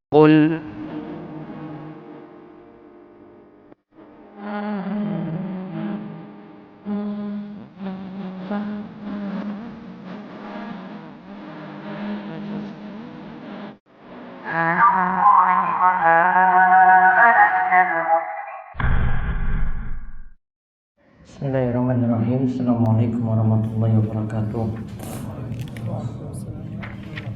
قل Bismillahirrahmanirrahim. Assalamualaikum warahmatullahi wabarakatuh.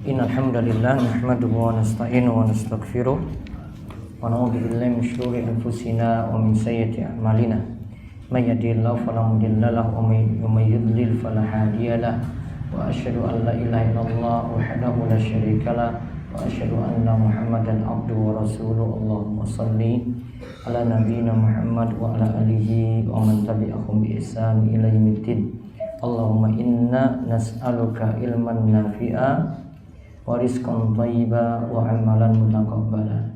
Innal hamdalillah nahmaduhu wa nasta'inuhu wa nastaghfiruh wa na'udzu billahi min shururi anfusina wa min sayyiati a'malina. May yahdihillahu fala mudilla lahu wa may yudlil fala hadiya lahu. Wa asyhadu an la ilaha illallah wahdahu la syarika lahu wa asyhadu anna Muhammadan abduhu wa rasuluh. Allahumma shalli ala nabiyyina Muhammad wa ala alihi wa man tabi'ahum bi ihsan ila yaumiddin. Allahumma inna nas'aluka ilman nafi'a wa rizqan thayyiba wa amalan mutaqabbala.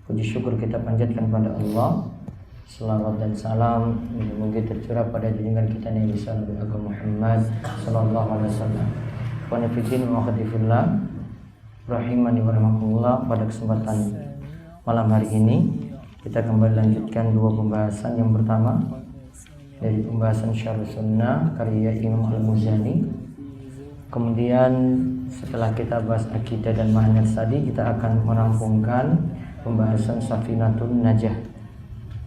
Puji syukur kita panjatkan pada Allah. Selawat dan salam moga tercurah pada junjungan kita Nabi sallallahu Muhammad sallallahu alaihi wasallam. Wa nafidin wa khadifillah rahimani wa rahmatullah. Pada kesempatan malam hari ini kita kembali lanjutkan dua pembahasan. Yang pertama dari pembahasan Syarh Sunnah karya Imam Al-Muzani. Kemudian setelah kita bahas akidah dan manhaj tadi, kita akan merampungkan pembahasan Safinatun Najah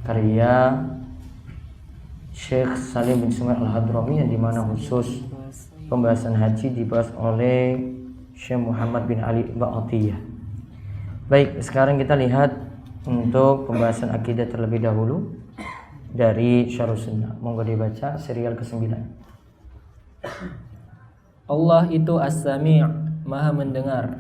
karya Syekh Salim bin Sumail Al-Hadrami, yang dimana khusus pembahasan haji dibahas oleh Syekh Muhammad bin Ali Ba'atiyah. Baik, sekarang kita lihat untuk pembahasan akidah terlebih dahulu dari Syarh Sunnah. Monggo dibaca serial ke-9. Allah itu As-Sami', Maha mendengar.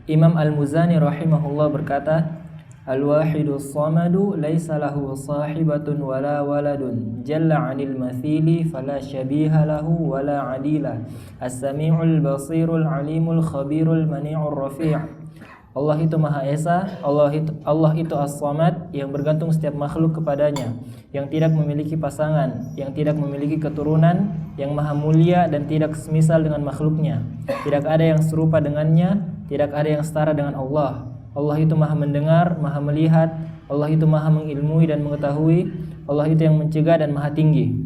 Imam Al-Muzani rahimahullah berkata, Al-Wahidus Samadu laisa lahu sahibatun wala waladun, jalla 'anil mathili fala syabiha lahu wala 'adila. As-Sami'ul Basirul Alimul Khabirul Mani'ur Rafi'. Allah itu Maha Esa, Allah itu As-Samad, yang bergantung setiap makhluk kepadanya, yang tidak memiliki pasangan, yang tidak memiliki keturunan, yang Maha Mulia dan tidak semisal dengan makhluknya. Tidak ada yang serupa dengannya, tidak ada yang setara dengan Allah. Allah itu Maha mendengar, Maha melihat, Allah itu Maha mengilmui dan mengetahui, Allah itu yang mencegah dan Maha tinggi.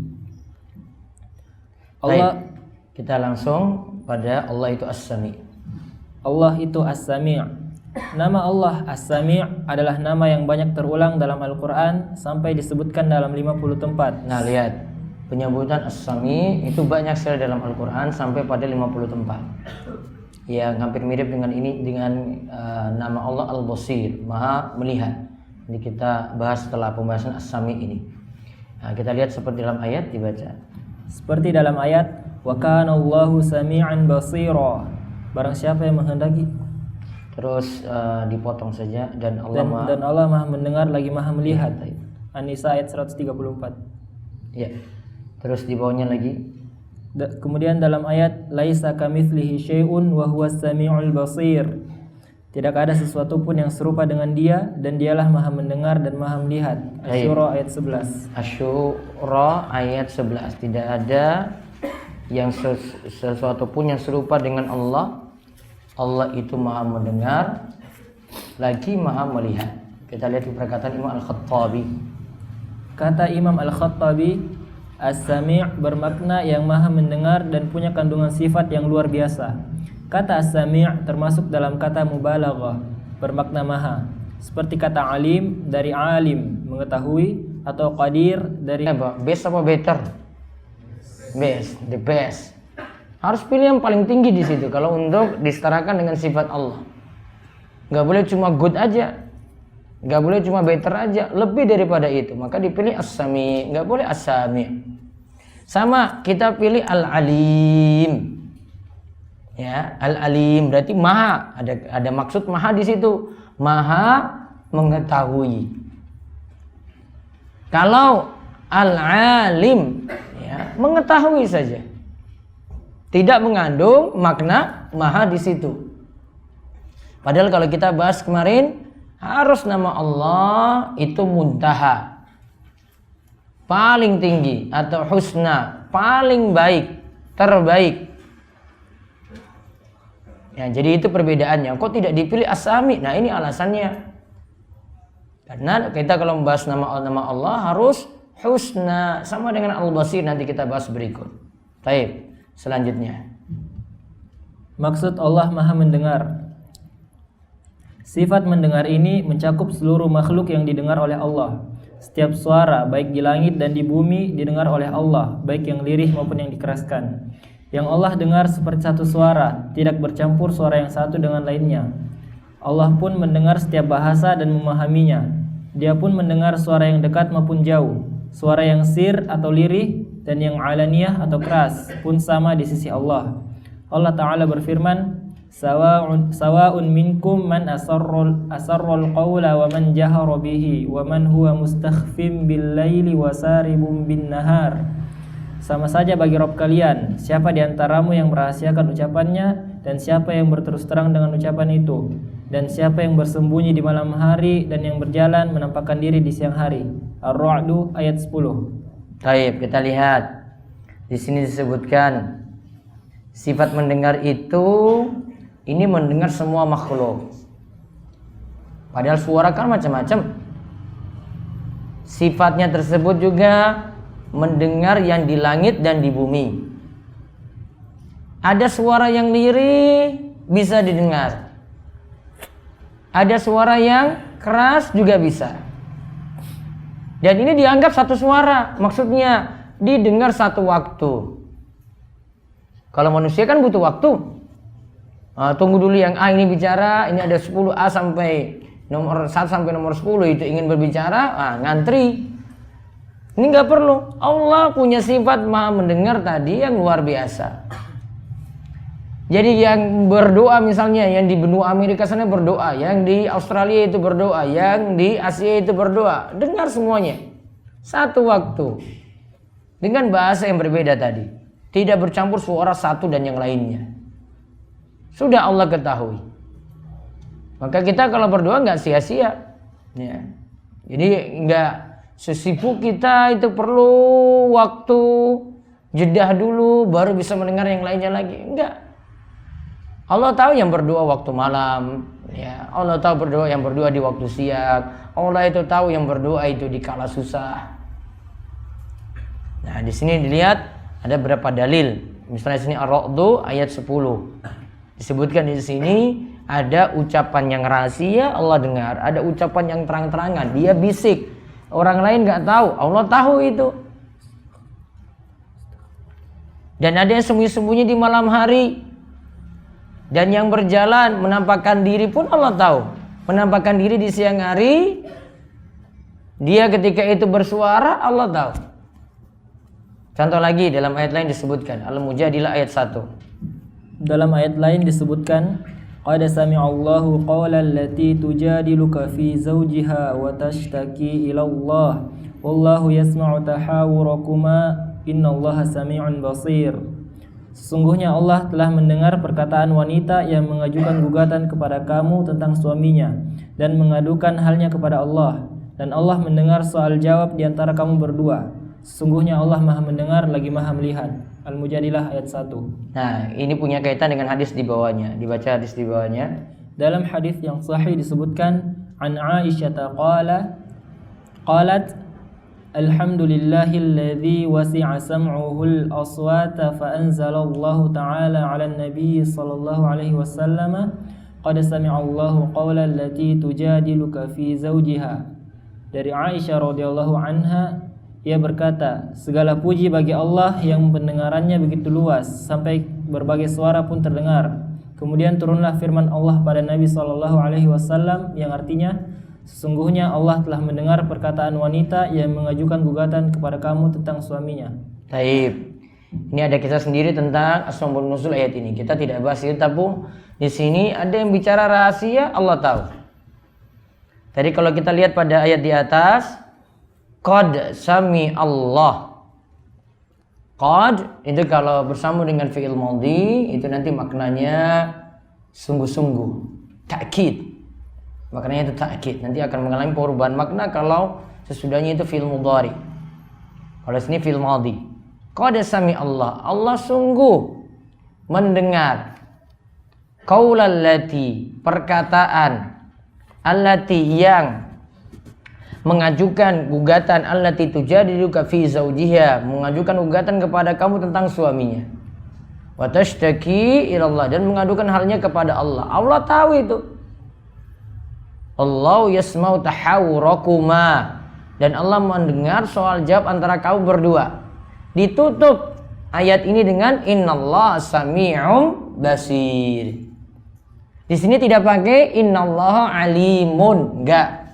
Baik, kita langsung pada Allah itu As-Sami'. Allah itu As-Sami'. Nama Allah As-Sami' adalah nama yang banyak terulang dalam Al-Quran sampai disebutkan dalam 50 tempat. Nah, lihat, penyebutan As-Sami' itu banyak sekali dalam Al-Quran sampai pada 50 tempat. Ya, hampir mirip dengan ini, dengan nama Allah Al-Basir, Maha melihat. Ini kita bahas setelah pembahasan As-Sami' ini. Nah, kita lihat seperti dalam ayat, dibaca. Seperti dalam ayat, wa kana Allahu sami'an basira. Barang siapa yang menghendaki, terus dipotong saja, dan Allah Maha mendengar lagi Maha melihat. An-Nisa ayat 134. Ya. Terus di bawahnya lagi. Kemudian dalam ayat laisa kamitslihi syai'un wa huwas samiul basir. Tidak ada sesuatu pun yang serupa dengan Dia, dan Dialah Maha mendengar dan Maha melihat. Asy-Syura ayat 11. Asy-Syura ayat 11. Tidak ada yang sesuatu pun yang serupa dengan Allah. Allah itu Maha mendengar lagi Maha melihat. Kita lihat di perkataan Imam Al-Khattabi. Kata Imam Al-Khattabi, As-Sami' bermakna yang Maha mendengar dan punya kandungan sifat yang luar biasa. Kata As-Sami' termasuk dalam kata mubalaghah, bermakna maha. Seperti kata alim dari alim, mengetahui, atau qadir dari best apa better? Best, the best. Harus pilih yang paling tinggi di situ kalau untuk disetarakan dengan sifat Allah. Gak boleh cuma good aja, gak boleh cuma better aja, lebih daripada itu. Maka dipilih As-Sami', gak boleh As-Sami'. Sama kita pilih Al-Alim. Ya, Al-Alim berarti maha. Ada maksud maha di situ, maha mengetahui. Kalau Al-Alim, ya, mengetahui saja, tidak mengandung makna maha di situ. Padahal kalau kita bahas kemarin, harus nama Allah itu muntaha, paling tinggi, atau husna, paling baik, terbaik. Ya, jadi itu perbedaannya. Kok tidak dipilih As-Sami? Nah, ini alasannya. Karena kita kalau membahas nama Allah harus husna, sama dengan Al-Basir, nanti kita bahas berikut. Baik, selanjutnya. Maksud Allah Maha mendengar. Sifat mendengar ini mencakup seluruh makhluk yang didengar oleh Allah. Setiap suara baik di langit dan di bumi didengar oleh Allah, baik yang lirih maupun yang dikeraskan. Yang Allah dengar seperti satu suara, tidak bercampur suara yang satu dengan lainnya. Allah pun mendengar setiap bahasa dan memahaminya. Dia pun mendengar suara yang dekat maupun jauh, suara yang sir atau lirih dan yang alaniyah atau keras pun sama di sisi Allah. Allah Ta'ala berfirman, Sawa'un minkum man asarrul qawla wa man jahara bihi wa man huwa mustakhfim bil laili wa saribun bin nahar. Sama saja bagi Rabb kalian, siapa di antaramu yang merahasiakan ucapannya dan siapa yang berterus terang dengan ucapan itu, dan siapa yang bersembunyi di malam hari dan yang berjalan menampakkan diri di siang hari. Ar-Ra'd ayat 10. Baik, kita lihat. Di sini disebutkan sifat mendengar itu ini mendengar semua makhluk. Padahal suara kan macam-macam. Sifatnya tersebut juga mendengar yang di langit dan di bumi. Ada suara yang lirih bisa didengar. Ada suara yang keras juga bisa. Dan ini dianggap satu suara. Maksudnya didengar satu waktu. Kalau manusia kan butuh waktu. Tunggu dulu yang A ini bicara. Ini ada 10 A sampai nomor 1 sampai nomor 10 itu ingin berbicara. Ngantri. Ini gak perlu. Allah punya sifat maha mendengar tadi yang luar biasa. Jadi yang berdoa misalnya, yang di benua Amerika sana berdoa, yang di Australia itu berdoa, yang di Asia itu berdoa, dengar semuanya satu waktu dengan bahasa yang berbeda tadi, tidak bercampur suara satu dan yang lainnya. Sudah Allah ketahui. Maka kita kalau berdoa nggak sia-sia, ya. Jadi nggak sesibuk kita itu perlu waktu jedah dulu baru bisa mendengar yang lainnya lagi, enggak. Allah tahu yang berdoa waktu malam, ya. Allah tahu yang berdoa di waktu siang. Allah itu tahu yang berdoa itu di kala susah. Nah, di sini dilihat ada berapa dalil. Misalnya sini Ar-Ra'd ayat 10. Disebutkan di sini ada ucapan yang rahasia Allah dengar, ada ucapan yang terang-terangan, dia bisik. Orang lain enggak tahu, Allah tahu itu. Dan ada yang sembunyi-sembunyi di malam hari. Dan yang berjalan menampakkan diri pun Allah tahu. Menampakkan diri di siang hari, dia ketika itu bersuara, Allah tahu. Contoh lagi dalam ayat lain disebutkan Al-Mujadilah ayat 1. Dalam ayat lain disebutkan, qad sami'allahu qawla allati tujadiluka fi zawjiha wa tashtaki ila Allah wallahu yasma'u tahawurakuma innallaha sami'un basir. Sesungguhnya Allah telah mendengar perkataan wanita yang mengajukan gugatan kepada kamu tentang suaminya dan mengadukan halnya kepada Allah, dan Allah mendengar soal jawab di antara kamu berdua. Sesungguhnya Allah Maha mendengar lagi Maha melihat. Al-Mujadilah ayat 1. Nah, ini punya kaitan dengan hadis di bawahnya. Dibaca hadis di bawahnya. Dalam hadis yang sahih disebutkan an Aisyah qalat Alhamdulillahilladzi wasi'a sam'uhul aswata fa anzalallahu ta'ala 'alan nabiy sallallahu alaihi wasallam qad sami'allahu qawla allati tujadiluka fi zawjiha. Dari Aisyah radhiyallahu anha, ia berkata, segala puji bagi Allah yang pendengarannya begitu luas sampai berbagai suara pun terdengar. Kemudian turunlah firman Allah pada Nabi sallallahu alaihi wasallam yang artinya, sesungguhnya Allah telah mendengar perkataan wanita yang mengajukan gugatan kepada kamu tentang suaminya. Taib. Ini ada kisah sendiri tentang asbabun nuzul ayat ini. Kita tidak bahas itu, tapi di sini ada yang bicara rahasia, Allah tahu. Tadi kalau kita lihat pada ayat di atas, qad sami Allah. Qad itu kalau bersambung dengan fi'il madhi itu nanti maknanya sungguh-sungguh, ta'kid. Maknanya itu ta'kid, nanti akan mengalami perubahan makna kalau sesudahnya itu fi'il mudhari. Kalau sini fi'il madhi. Qad sami Allah, Allah sungguh mendengar. qaulallati, perkataan allati yang mengajukan gugatan, allati tujadiluka fi zaujiha, mengajukan gugatan kepada kamu tentang suaminya, wa tashtaki ila Allah, dan mengadukan halnya kepada Allah. Allah tahu itu. Allah yasma'u tahawurakuma, dan Allah mendengar soal jawab antara kamu berdua. Ditutup ayat ini dengan innallaha sami'um basir. Di sini tidak pakai innallaha alimun, enggak.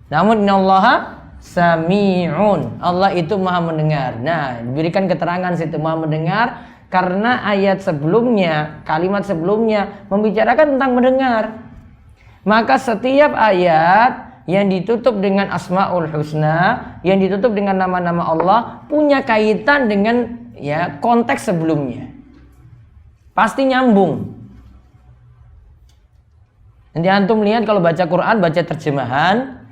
Namun innallaha sami'un, Allah itu maha mendengar. Nah, diberikan keterangan situ maha mendengar karena ayat sebelumnya, kalimat sebelumnya membicarakan tentang mendengar. Maka setiap ayat yang ditutup dengan Asmaul Husna, yang ditutup dengan nama-nama Allah, punya kaitan dengan konteks sebelumnya. Pasti nyambung. Nanti antum lihat kalau baca Quran, baca terjemahan,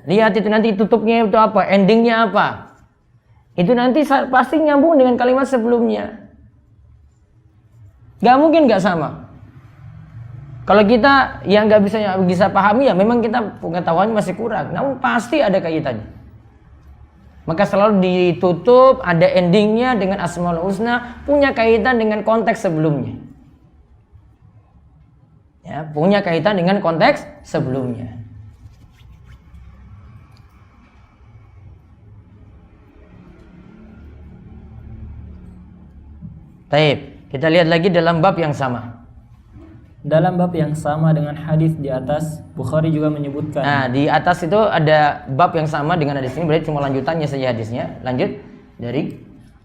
lihat itu nanti tutupnya itu apa, endingnya apa. Itu nanti pasti nyambung dengan kalimat sebelumnya. Gak mungkin gak sama. Kalau kita yang gak bisa pahami, ya memang kita pengetahuannya masih kurang. Namun pasti ada kaitannya. Maka selalu ditutup, ada endingnya dengan Asmaul Husna, punya kaitan dengan konteks sebelumnya. Punya kaitan dengan konteks sebelumnya. Taib, kita lihat lagi dalam bab yang sama. Dalam bab yang sama dengan hadis di atas, Bukhari juga menyebutkan. Nah, di atas itu ada bab yang sama dengan hadis ini, berarti cuma lanjutannya saja hadisnya. Lanjut dari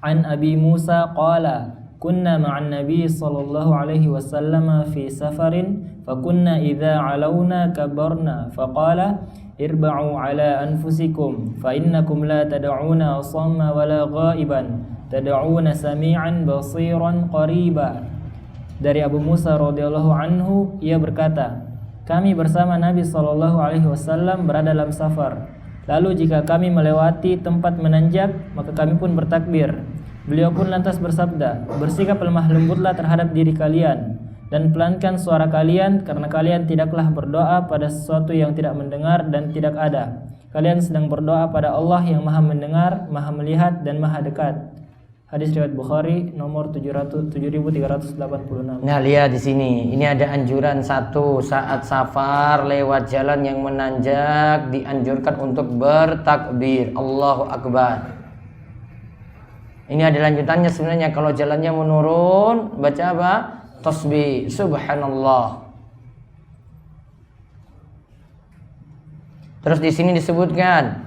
An Abi Musa qala kunna ma'an Nabi sallallahu alaihi wasallam fi safarin fakunna idza alawna kabarna faqala irba'u ala anfusikum fa innakum la tad'una samma wala ghaiban tad'una sami'an basiran qariba. Dari Abu Musa radhiyallahu anhu, ia berkata, kami bersama Nabi sallallahu alaihi wasallam berada dalam safar. Lalu jika kami melewati tempat menanjak, maka kami pun bertakbir. Beliau pun lantas bersabda, bersikap lemah lembutlah terhadap diri kalian dan pelankan suara kalian, karena kalian tidaklah berdoa pada sesuatu yang tidak mendengar dan tidak ada. Kalian sedang berdoa pada Allah yang maha mendengar, maha melihat, dan maha dekat. Hadis riwayat Bukhari nomor 7386. Nah, lihat di sini. Ini ada anjuran satu, saat safar lewat jalan yang menanjak dianjurkan untuk bertakbir, Allahu Akbar. Ini ada lanjutannya sebenarnya. Kalau jalannya menurun, baca apa? Tasbih, subhanallah. Terus di sini disebutkan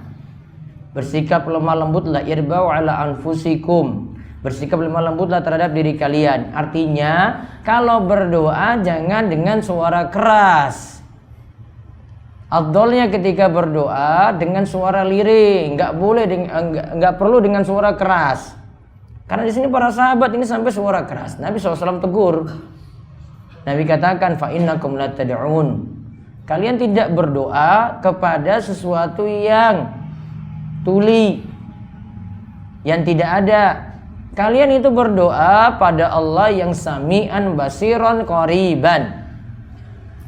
bersikap lemah lembutlah, irba'u ala anfusikum, bersikap lemah lembutlah terhadap diri kalian. Artinya kalau berdoa jangan dengan suara keras. Afdolnya ketika berdoa dengan suara lirih, nggak perlu dengan suara keras. Karena di sini para sahabat ini sampai suara keras. Nabi SAW tegur. Nabi katakan fa innakum la tad'un. Kalian tidak berdoa kepada sesuatu yang tuli, yang tidak ada. Kalian itu berdoa pada Allah yang sami'an basiron qariban,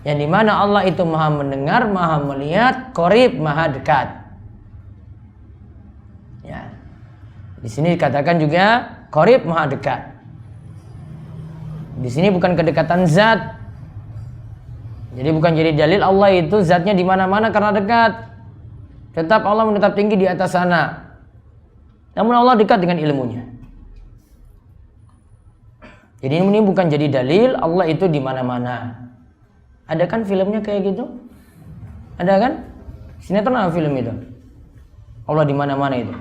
yang dimana Allah itu maha mendengar, maha melihat, qarib, maha dekat. Ya. Di sini dikatakan juga qarib, maha dekat. Di sini bukan kedekatan zat. Jadi bukan jadi dalil Allah itu zatnya di mana-mana karena dekat. Tetap Allah menetap tinggi di atas sana. Namun Allah dekat dengan ilmunya. Jadi ini bukan jadi dalil Allah itu di mana-mana. Ada kan filmnya kayak gitu? Ada kan? Sinetron apa film itu? Allah di mana-mana itu.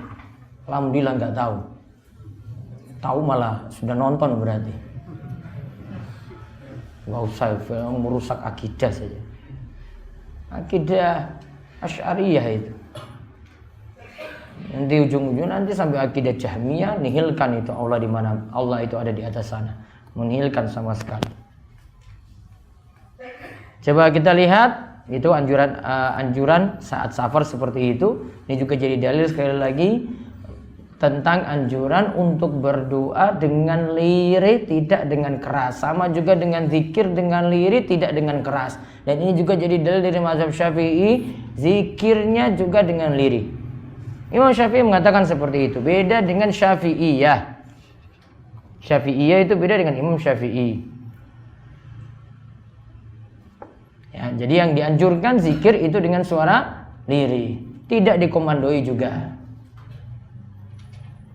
Alhamdulillah nggak tahu. Tahu malah sudah nonton berarti. Gak usah film merusak akidah saja. Akidah Asy'ariyah itu. Nanti ujung-ujung nanti sampai akidah Jahmiyah, nihilkan itu Allah di mana, Allah itu ada di atas sana. Menihilkan sama sekali. Coba kita lihat itu anjuran saat safar seperti itu. Ini juga jadi dalil sekali lagi tentang anjuran untuk berdoa dengan lirih, tidak dengan keras. Sama juga dengan zikir dengan lirih, tidak dengan keras. Dan ini juga jadi dalil dari mazhab Syafi'i, zikirnya juga dengan lirih. Imam Syafi'i mengatakan seperti itu. Beda dengan Syafi'iyah. Syafi'iyah itu beda dengan Imam Syafi'i. Ya, jadi yang dianjurkan zikir itu dengan suara lirih, tidak dikomandoi juga.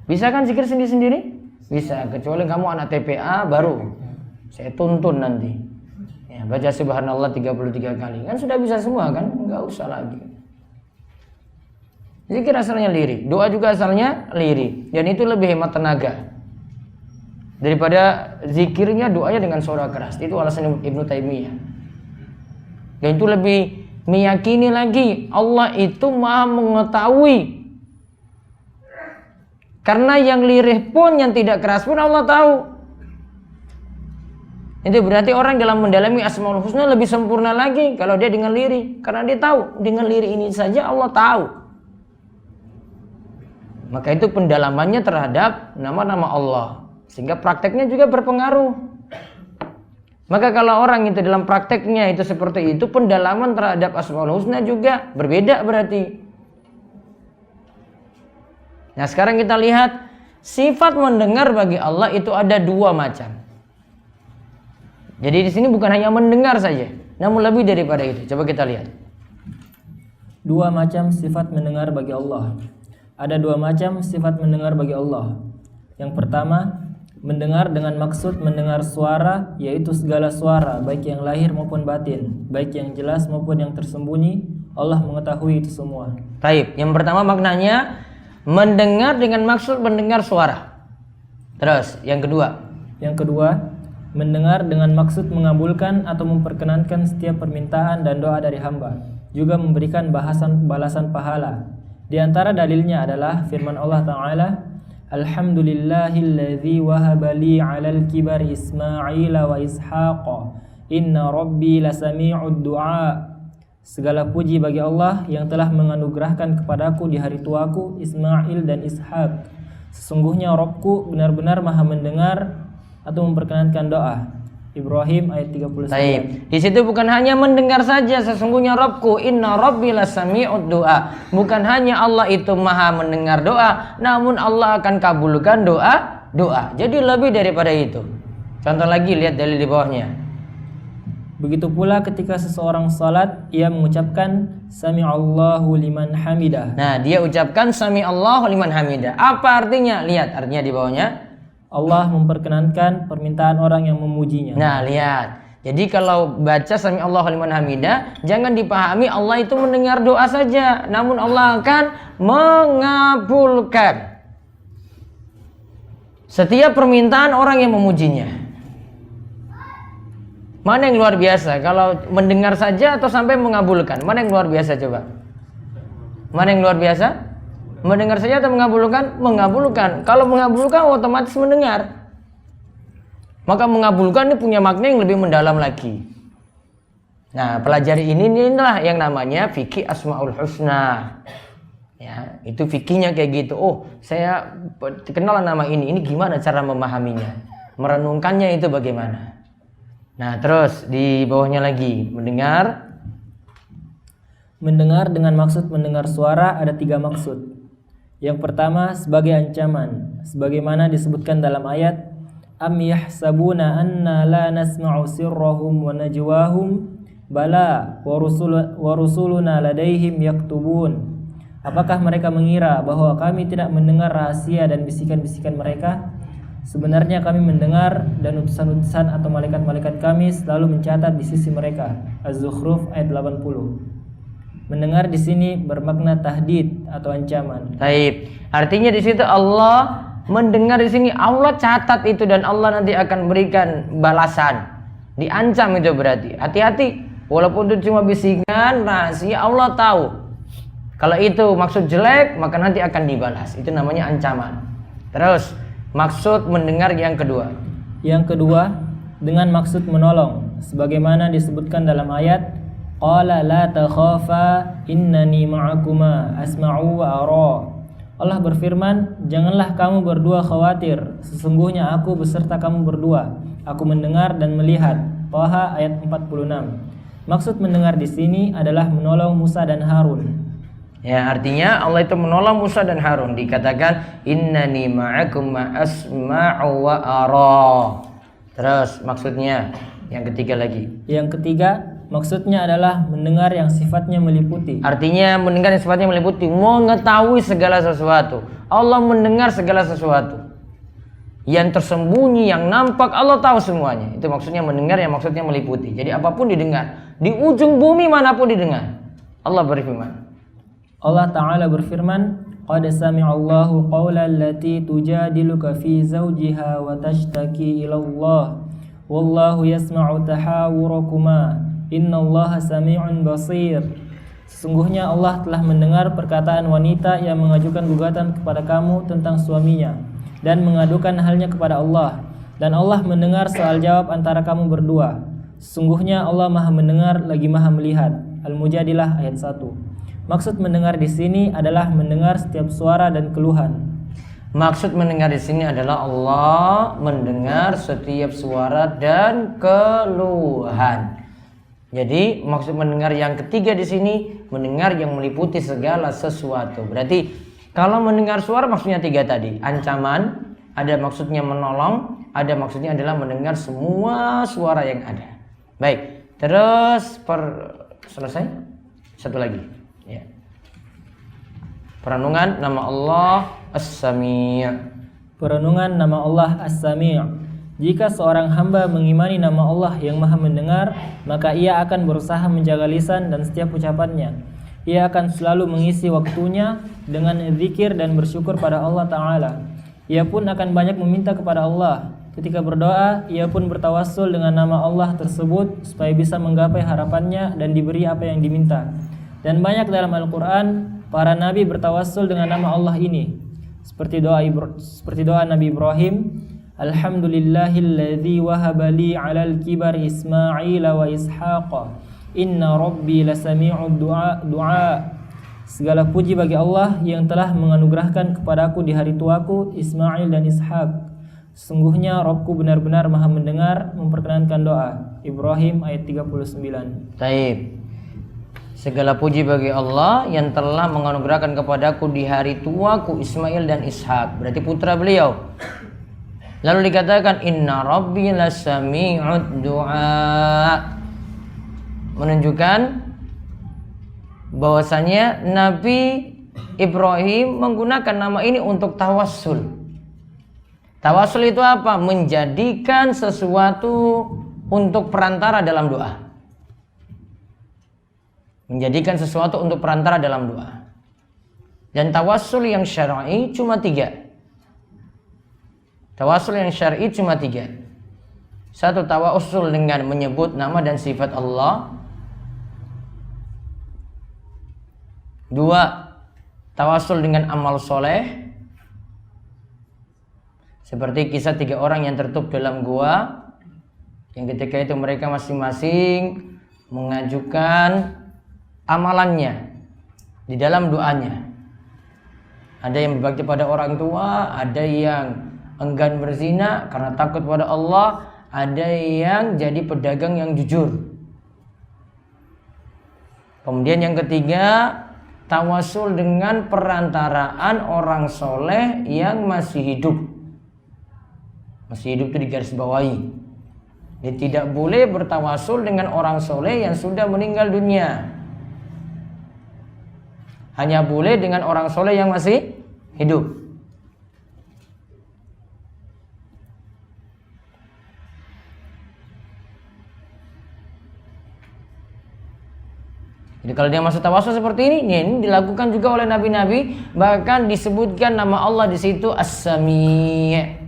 Bisa kan zikir sendiri-sendiri? Bisa, kecuali kamu anak TPA baru saya tuntun nanti. Ya, baca subhanallah 33 kali. Kan sudah bisa semua kan? Enggak usah lagi. Zikir asalnya lirih, doa juga asalnya lirih, dan itu lebih hemat tenaga daripada zikirnya doanya dengan suara keras. Itu alasan Ibnu Taimiyah. Dan itu lebih meyakini lagi Allah itu Maha mengetahui. Karena yang lirih pun, yang tidak keras pun Allah tahu. Itu berarti orang dalam mendalami Asmaul Husna lebih sempurna lagi kalau dia dengan lirih. Karena dia tahu dengan lirih ini saja Allah tahu. Maka itu pendalamannya terhadap nama-nama Allah, sehingga prakteknya juga berpengaruh. Maka kalau orang itu dalam prakteknya itu seperti itu, pendalaman terhadap Asmaul Husna juga berbeda berarti. Nah, sekarang kita lihat sifat mendengar bagi Allah itu ada dua macam. Jadi di sini bukan hanya mendengar saja, namun lebih daripada itu. Coba kita lihat. Dua macam sifat mendengar bagi Allah. Ada dua macam sifat mendengar bagi Allah. Yang pertama, mendengar dengan maksud mendengar suara, yaitu segala suara, baik yang lahir maupun batin, baik yang jelas maupun yang tersembunyi. Allah mengetahui itu semua. Taib. Yang pertama maknanya mendengar dengan maksud mendengar suara. Terus yang kedua. Yang kedua, mendengar dengan maksud mengabulkan atau memperkenankan setiap permintaan dan doa dari hamba, juga memberikan balasan pahala. Di antara dalilnya adalah firman Allah Ta'ala, Alhamdulillahilladzi wahaba li 'alal kibari Ismaila wa Ishaqa inna rabbi lasami'ud du'a. Segala puji bagi Allah yang telah menganugerahkan kepadaku di hari tuaku Ismail dan Ishak. Sesungguhnya Rabbku benar-benar Maha mendengar atau memperkenankan doa. Ibrahim ayat 39. Taib. Di situ bukan hanya mendengar saja, sesungguhnya Rabbku inna rabbi lasami'ud du'a. Bukan hanya Allah itu Maha mendengar doa, namun Allah akan kabulkan doa. Jadi lebih daripada itu. Contoh lagi, lihat dalil di bawahnya. Begitu pula ketika seseorang salat, ia mengucapkan sami'allahu liman hamidah. Nah, dia ucapkan sami'allahu liman hamidah. Apa artinya? Lihat artinya di bawahnya. Allah memperkenankan permintaan orang yang memujinya. Nah, lihat. Jadi kalau baca sami'allahu liman hamidah, jangan dipahami Allah itu mendengar doa saja, namun Allah akan mengabulkan setiap permintaan orang yang memujinya. Mana yang luar biasa? Kalau mendengar saja atau sampai mengabulkan? Mana yang luar biasa coba? Mana yang luar biasa? Mendengar saja atau mengabulkan? Mengabulkan. Kalau mengabulkan otomatis mendengar. Maka mengabulkan ini punya makna yang lebih mendalam lagi. Nah, pelajari inilah yang namanya fikih Asmaul Husna. Ya, itu fikihnya kayak gitu. Oh, saya kenal nama ini. Ini gimana cara memahaminya? Merenungkannya itu bagaimana? Nah, terus di bawahnya lagi mendengar. Mendengar dengan maksud mendengar suara ada tiga maksud. Yang pertama sebagai ancaman, sebagaimana disebutkan dalam ayat Am yahsabuna anna la nasma'u sirrahum wa najwahum bala wa rusuluna ladaihim yaktubun. Apakah mereka mengira bahwa kami tidak mendengar rahasia dan bisikan-bisikan mereka? Sebenarnya kami mendengar, dan utusan-utusan atau malaikat-malaikat kami selalu mencatat di sisi mereka. Az-Zukhruf ayat 80. Mendengar di sini bermakna tahdid atau ancaman. Taib. Artinya di situ Allah mendengar, di sini Allah catat itu dan Allah nanti akan berikan balasan. Diancam itu berarti. Hati-hati. Walaupun itu cuma bisikan rahasia, Allah tahu. Kalau itu maksud jelek, maka nanti akan dibalas. Itu namanya ancaman. Terus maksud mendengar yang kedua. Yang kedua dengan maksud menolong, sebagaimana disebutkan dalam ayat Qala la takhafa innani ma'akuma asma'u wa ara. Allah berfirman, "Janganlah kamu berdua khawatir, sesungguhnya aku beserta kamu berdua. Aku mendengar dan melihat." Thaha ayat 46. Maksud mendengar di sini adalah menolong Musa dan Harun. Ya, artinya Allah itu menolong Musa dan Harun. Dikatakan innani ma'akum ma'asma'u wa ara. Terus maksudnya yang ketiga lagi. Yang ketiga, maksudnya adalah mendengar yang sifatnya meliputi. Artinya mendengar yang sifatnya meliputi, mengetahui segala sesuatu. Allah mendengar segala sesuatu. Yang tersembunyi, yang nampak, Allah tahu semuanya. Itu maksudnya mendengar, yang maksudnya meliputi. Jadi apapun didengar. Di ujung bumi manapun didengar. Allah berfirman. Allah Ta'ala berfirman, "Qad sami'allahu qawla allati tujadiluka fi zawjiha wa tashtaki ila Allah. Wallahu yasma'u tahawurakuma. Innallaha sami'un basir." Sesungguhnya Allah telah mendengar perkataan wanita yang mengajukan gugatan kepada kamu tentang suaminya dan mengadukan halnya kepada Allah, dan Allah mendengar soal jawab antara kamu berdua. Sesungguhnya Allah Maha mendengar lagi Maha melihat. Al-Mujadilah ayat 1. Maksud mendengar di sini adalah mendengar setiap suara dan keluhan. Maksud mendengar di sini adalah Allah mendengar setiap suara dan keluhan. Jadi maksud mendengar yang ketiga di sini mendengar yang meliputi segala sesuatu. Berarti kalau mendengar suara maksudnya tiga tadi. Ancaman, ada maksudnya menolong, ada maksudnya adalah mendengar semua suara yang ada. Baik, terus selesai? Satu lagi. Ya. Perenungan nama Allah As-Sami'. Perenungan nama Allah As-Sami'. Jika seorang hamba mengimani nama Allah yang Maha mendengar, maka ia akan berusaha menjaga lisan dan setiap ucapannya. Ia akan selalu mengisi waktunya dengan zikir dan bersyukur pada Allah Ta'ala. Ia pun akan banyak meminta kepada Allah. Ketika berdoa, ia pun bertawassul dengan nama Allah tersebut supaya bisa menggapai harapannya dan diberi apa yang diminta. Dan banyak dalam Al-Quran, para nabi bertawassul dengan nama Allah ini. Seperti doa Nabi Ibrahim, "Alhamdulillahilladzi wahaba li 'alal kibari Ismail wa Ishaqa. Inna rabbi lasami'ud du'a." Segala puji bagi Allah yang telah menganugerahkan kepadaku di hari tuaku Ismail dan Ishak. Sesungguhnya Rabbku benar-benar Maha mendengar, memperkenankan doa. Ibrahim ayat 39. Taib. Segala puji bagi Allah yang telah menganugerahkan kepadaku di hari tuaku Ismail dan Ishak. Berarti putra beliau. Lalu dikatakan inna rabbi lasami'ud du'a. Menunjukkan bahwasanya Nabi Ibrahim menggunakan nama ini untuk tawassul. Tawassul itu apa? Menjadikan sesuatu untuk perantara dalam doa. Menjadikan sesuatu untuk perantara dalam doa. Dan tawassul yang syar'i cuma 3. Tawassul yang syar'i cuma 3. Satu, tawassul dengan menyebut nama dan sifat Allah. 2, tawassul dengan amal soleh. Seperti kisah 3 orang yang tertutup dalam gua, yang ketika itu mereka masing-masing mengajukan amalannya di dalam doanya. Ada yang berbakti pada orang tua, ada yang enggan berzina karena takut pada Allah, ada yang jadi pedagang yang jujur. Kemudian yang ketiga, tawasul dengan perantaraan orang soleh yang masih hidup. Masih hidup itu digarisbawahi. Dia tidak boleh bertawasul dengan orang soleh yang sudah meninggal dunia. Hanya boleh dengan orang soleh yang masih hidup. Jadi kalau dia masuk tawasul seperti ini dilakukan juga oleh nabi-nabi, bahkan disebutkan nama Allah di situ As-Sami'.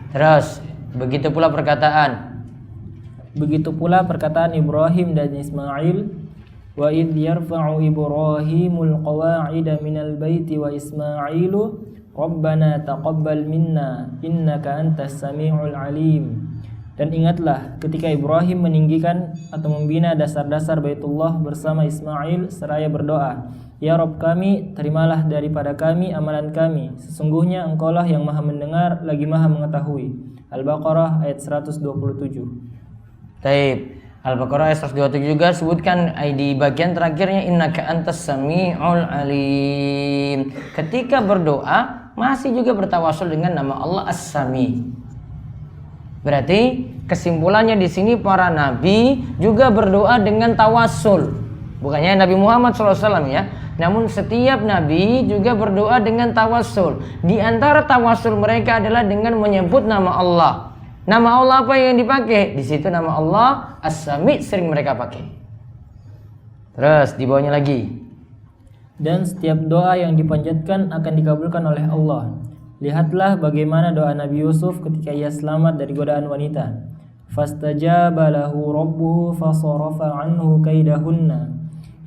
Terus begitu pula perkataan Ibrahim dan Ismail, wa idh yarfa'u Ibrahimul qawa'ida minal baiti wa Ismailu Rabbana taqabbal minna innaka antas sami'ul alim. Dan ingatlah ketika Ibrahim meninggikan atau membina dasar-dasar Baitullah bersama Ismail seraya berdoa, Ya Rabb kami, terimalah daripada kami amalan kami. Sesungguhnya Engkaulah yang Maha mendengar lagi Maha mengetahui. Al-Baqarah ayat 127. Taib. Al-Baqarah ayat 127 juga sebutkan di bagian terakhirnya innaka antas sami'ul alim. Ketika berdoa masih juga bertawasul dengan nama Allah As-Sami. Berarti kesimpulannya di sini para nabi juga berdoa dengan tawasul. Bukannya Nabi Muhammad SAW ya, namun setiap nabi juga berdoa dengan tawasul. Di antara tawasul mereka adalah dengan menyebut nama Allah. Nama Allah apa yang dipakai? Di situ nama Allah As-Sami sering mereka pakai. Terus di bawahnya lagi. Dan setiap doa yang dipanjatkan akan dikabulkan oleh Allah. Lihatlah bagaimana doa Nabi Yusuf ketika ia selamat dari godaan wanita. Fastajaba lahu rabbuhu fasarafa anhu kaidahunna.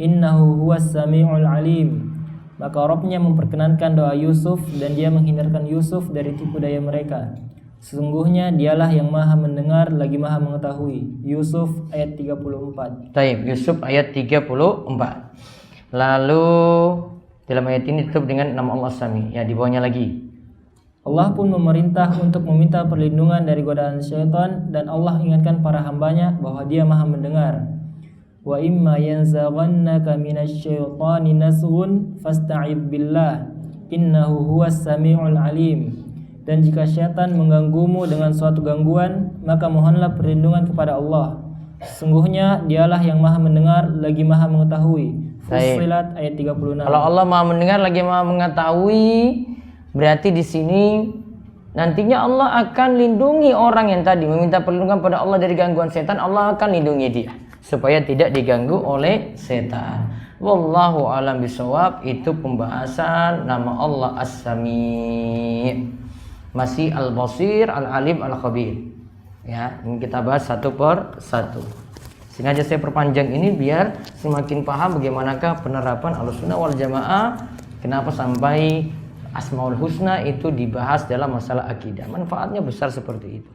Innahu huwas sami'ul alim. Maka Rabbnya memperkenankan doa Yusuf dan dia menghindarkan Yusuf dari tipu daya mereka. Sesungguhnya dialah yang Maha mendengar lagi Maha mengetahui. Yusuf ayat 34. Taib, Yusuf ayat 34. Lalu dalam ayat ini ditutup dengan nama Allah Sami. Ya, di bawahnya lagi. Allah pun memerintah untuk meminta perlindungan dari godaan syaitan dan Allah ingatkan para hambanya bahwa Dia Maha mendengar. Wa imma yanzaghannaka minasyaitani nazghun fasta'idz billah innahu huwas samiul alim. Dan jika syaitan mengganggumu dengan suatu gangguan, maka mohonlah perlindungan kepada Allah. Sesungguhnya Dialah yang Maha mendengar lagi Maha mengetahui. Fussilat ayat 36. Kalau Allah Maha mendengar lagi Maha mengetahui, berarti di sini nantinya Allah akan lindungi orang yang tadi meminta perlindungan pada Allah dari gangguan setan. Allah akan lindungi dia supaya tidak diganggu oleh setan. Wallahu a'lam bishawab. Itu pembahasan nama Allah As-Sami'. Masih Al-Basir, Al-Alim, Al-Khabir. Ya, ini kita bahas satu per satu. Sengaja saya perpanjang ini biar semakin paham bagaimanakah penerapan Ahlussunnah wal Jamaah. Kenapa sampai Asmaul Husna itu dibahas dalam masalah akidah. Manfaatnya besar seperti itu.